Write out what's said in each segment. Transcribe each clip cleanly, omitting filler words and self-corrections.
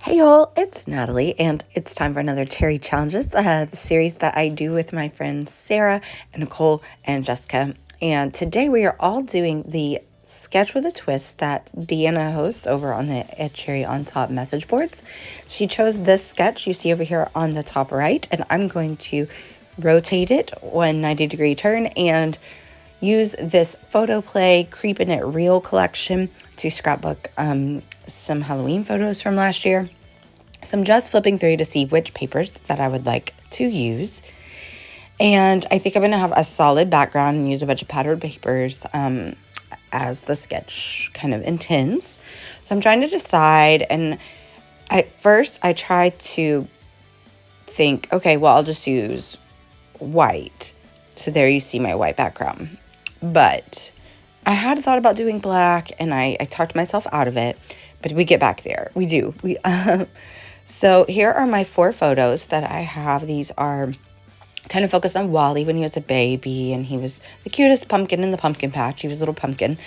Hey y'all, it's Natalie, and it's time for another Cherry Challenges, the series that I do with my friends Sarah and Nicole and Jessica. And today we are all doing the sketch with a twist that Deanna hosts over on the Cherry on Top message boards. She chose this sketch you see over here on the top right, and I'm going to rotate it 190-degree turn and use this photo play Creepin' It Real collection to scrapbook some Halloween photos from last year. So I'm just flipping through to see which papers that I would like to use. And I think I'm going to have a solid background and use a bunch of patterned papers as the sketch kind of intends. So I'm trying to decide, and at first I tried to think, okay, well, I'll just use white. So there you see my white background. But I had thought about doing black, and I talked myself out of it. But we get back there. We do. So here are my 4 photos that I have. These are kind of focused on Wally when he was a baby, and he was the cutest pumpkin in the pumpkin patch. He was a little pumpkin.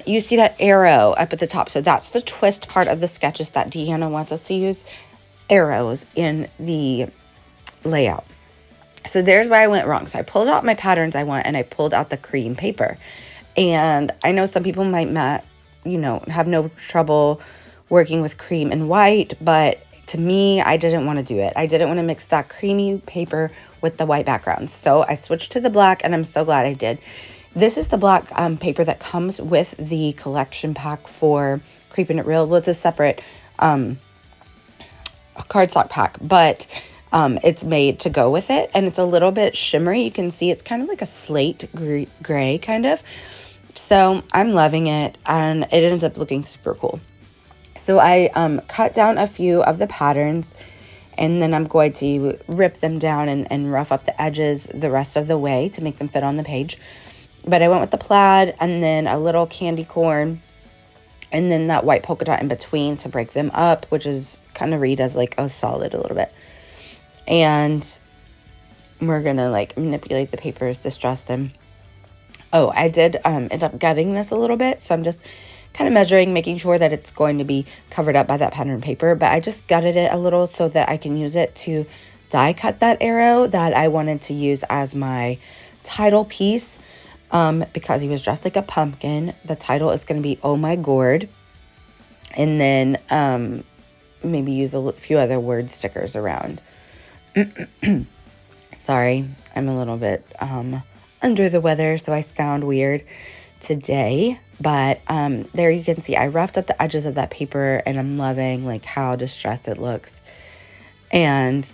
You see that arrow up at the top. So that's the twist part of the sketches that Deanna wants us to use arrows in the layout. So there's where I went wrong. So I pulled out my patterns I want, and I pulled out the cream paper. And I know some people might have no trouble working with cream and white, but to me, I didn't want to do it. I didn't want to mix that creamy paper with the white background. So I switched to the black, and I'm so glad I did. This is the black paper that comes with the collection pack for Creepin' It Real. Well, it's a separate cardstock pack, but it's made to go with it, and it's a little bit shimmery. You can see it's kind of like a slate gray kind of. So I'm loving it, and it ends up looking super cool. So I cut down a few of the patterns, and then I'm going to rip them down and rough up the edges the rest of the way to make them fit on the page. But I went with the plaid, and then a little candy corn, and then that white polka dot in between to break them up, which is kind of read as like a solid a little bit. And we're going to like manipulate the papers, distress them. Oh, I did end up gutting this a little bit, so I'm just kind of measuring, making sure that it's going to be covered up by that pattern paper. But I just gutted it a little so that I can use it to die cut that arrow that I wanted to use as my title piece because he was dressed like a pumpkin. The title is going to be Oh My Gourd. And then maybe use a few other word stickers around. Sorry, I'm a little bit under the weather, so I sound weird today. But there you can see I roughed up the edges of that paper, and I'm loving like how distressed it looks. And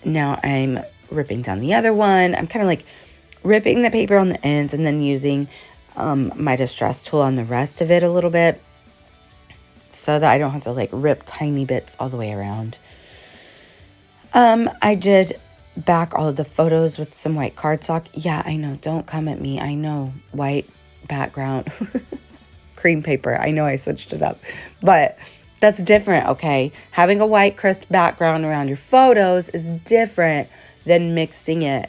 now I'm ripping down the other one. I'm kind of like ripping the paper on the ends and then using my distress tool on the rest of it a little bit so that I don't have to like rip tiny bits all the way around. I did back all of the photos with some white cardstock. Yeah, I know. Don't come at me. I know. White background. Cream paper. I know I switched it up. But that's different, okay? Having a white crisp background around your photos is different than mixing it.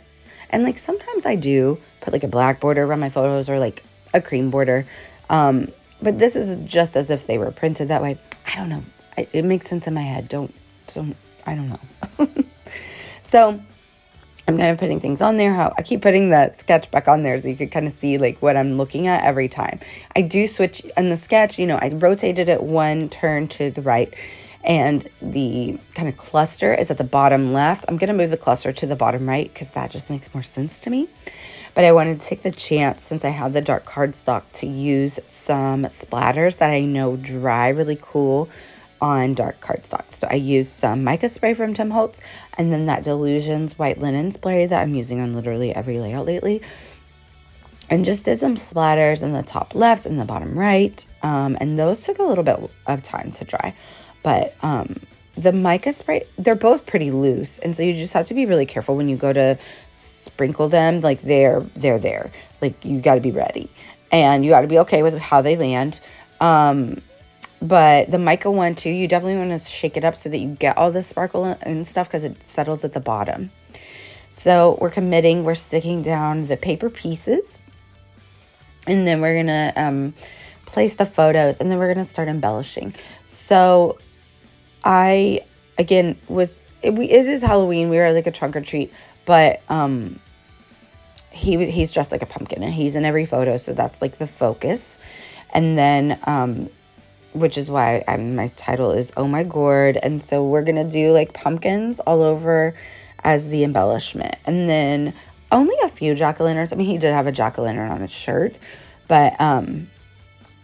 And like sometimes I do put like a black border around my photos or like a cream border. But this is just as if they were printed that way. I don't know. It makes sense in my head. I don't know. So I'm kind of putting things on there. I keep putting the sketch back on there so you could kind of see like what I'm looking at every time. I do switch in the sketch, I rotated it one turn to the right, and the kind of cluster is at the bottom left. I'm going to move the cluster to the bottom right because that just makes more sense to me. But I wanted to take the chance, since I have the dark cardstock, to use some splatters that I know dry really cool on dark cardstock. So I used some mica spray from Tim Holtz, and then that Delusions white linen spray that I'm using on literally every layout lately. And just did some splatters in the top left and the bottom right. And those took a little bit of time to dry. But the mica spray, they're both pretty loose. And so you just have to be really careful when you go to sprinkle them. Like they're there. Like you got to be ready. And you got to be okay with how they land. But the mica one too, you definitely want to shake it up so that you get all the sparkle and stuff because it settles at the bottom. So we're sticking down the paper pieces. And then we're going to place the photos, and then we're going to start embellishing. So I, again, it is Halloween. We were like a trunk or treat, but he's dressed like a pumpkin, and he's in every photo, so that's like the focus. And then which is why my title is Oh My Gourd. And so we're gonna do like pumpkins all over as the embellishment, and then only a few jack-o'-lanterns. I mean, he did have a jack-o'-lantern on his shirt, but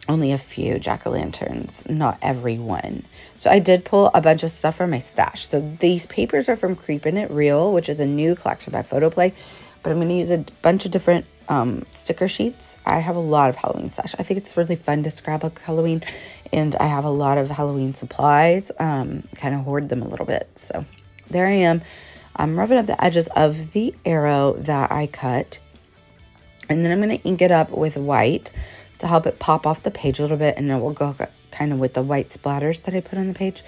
only a few jack-o'-lanterns, not every one. So I did pull a bunch of stuff from my stash. So these papers are from Creepin' It Real, which is a new collection by Photoplay, but I'm going to use a bunch of different sticker sheets. I have a lot of Halloween stash. I think it's really fun to scrapbook Halloween, and I have a lot of Halloween supplies, kind of hoard them a little bit. So there I am. I'm rubbing up the edges of the arrow that I cut, and then I'm going to ink it up with white to help it pop off the page a little bit, and then we'll go kind of with the white splatters that I put on the page.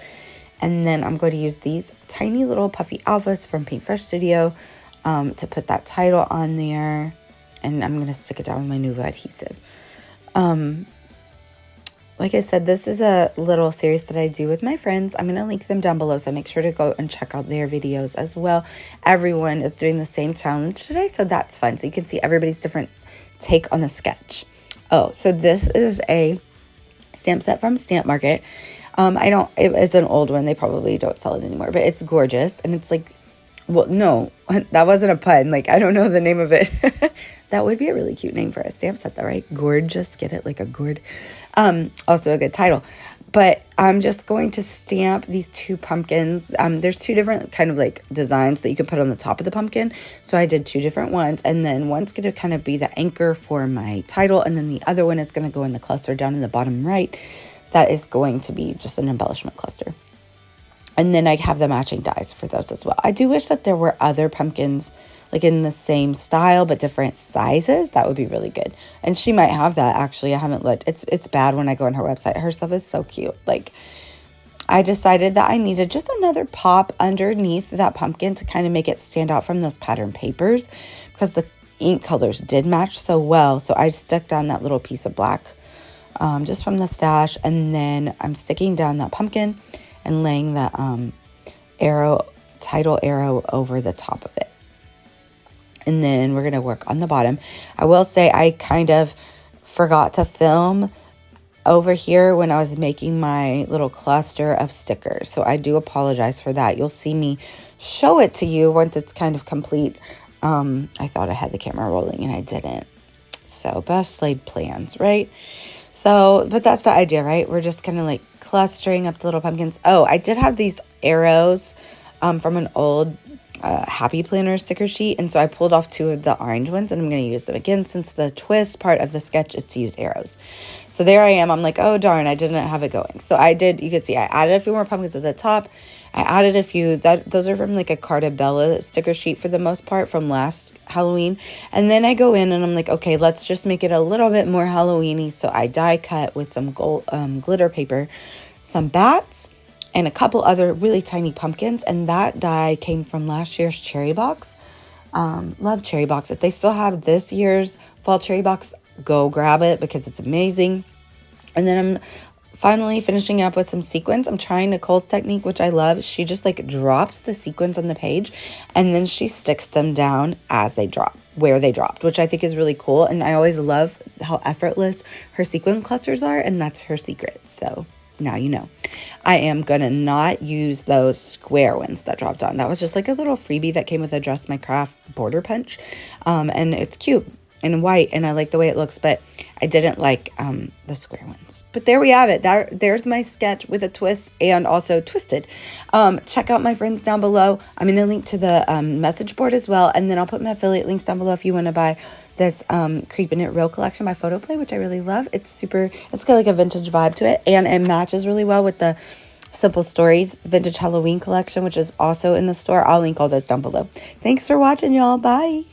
And then I'm going to use these tiny little puffy alphas from Paint Fresh Studio to put that title on there, and I'm going to stick it down with my Nuvo adhesive. Like I said, this is a little series that I do with my friends. I'm going to link them down below, so make sure to go and check out their videos as well. Everyone is doing the same challenge today, so that's fun. So you can see everybody's different take on the sketch. Oh, so this is a stamp set from Stamp Market. It's an old one. They probably don't sell it anymore, but it's gorgeous. And it's like, well, no, that wasn't a pun. Like, I don't know the name of it. That would be a really cute name for a stamp set though, right? Gorgeous, get it? Like a gourd. Also a good title. But I'm just going to stamp these two pumpkins. There's two different kind of like designs that you can put on the top of the pumpkin. So I did two different ones. And then one's going to kind of be the anchor for my title. And then the other one is going to go in the cluster down in the bottom right. That is going to be just an embellishment cluster. And then I have the matching dies for those as well. I do wish that there were other pumpkins like in the same style but different sizes. That would be really good. And she might have that, actually. I haven't looked. It's bad when I go on her website. Her stuff is so cute. Like, I decided that I needed just another pop underneath that pumpkin to kind of make it stand out from those pattern papers, because the ink colors did match so well. So I stuck down that little piece of black just from the stash, and then I'm sticking down that pumpkin and laying the title arrow over the top of it. And then we're going to work on the bottom. I will say I kind of forgot to film over here when I was making my little cluster of stickers. So I do apologize for that. You'll see me show it to you once it's kind of complete. I thought I had the camera rolling and I didn't. So best laid plans, right? So, but that's the idea, right? We're just kind of like clustering up the little pumpkins. Oh, I did have these arrows from an old Happy Planner sticker sheet, and so I pulled off two of the orange ones, and I'm going to use them again since the twist part of the sketch is to use arrows. So there I am. I'm like, oh darn, I didn't have it going. So I did, you can see I added a few more pumpkins at the top. I added a few, those are from like a Carta Bella sticker sheet for the most part from last Halloween. And then I go in and I'm like, okay, let's just make it a little bit more Halloween-y. So I die cut with some gold glitter paper, some bats, and a couple other really tiny pumpkins. And that die came from last year's cherry box. Love cherry box. If they still have this year's fall cherry box, go grab it because it's amazing. And then I'm finally finishing up with some sequins. I'm trying Nicole's technique, which I love. She just like drops the sequins on the page and then she sticks them down as they drop, where they dropped, which I think is really cool. And I always love how effortless her sequin clusters are, and that's her secret. So now you know. I am going to not use those square ones that dropped on. That was just like a little freebie that came with a Dress My Craft border punch. And it's cute and white, and I like the way it looks, but I didn't like the square ones. But there we have it. There's my sketch with a twist and also twisted. Check out my friends down below. I'm going to link to the message board as well, and then I'll put my affiliate links down below if you want to buy this Creepin' It Real collection by Photoplay, which I really love. It's got like a vintage vibe to it, and it matches really well with the Simple Stories Vintage Halloween collection, which is also in the store. I'll link all those down below. Thanks for watching, y'all. Bye.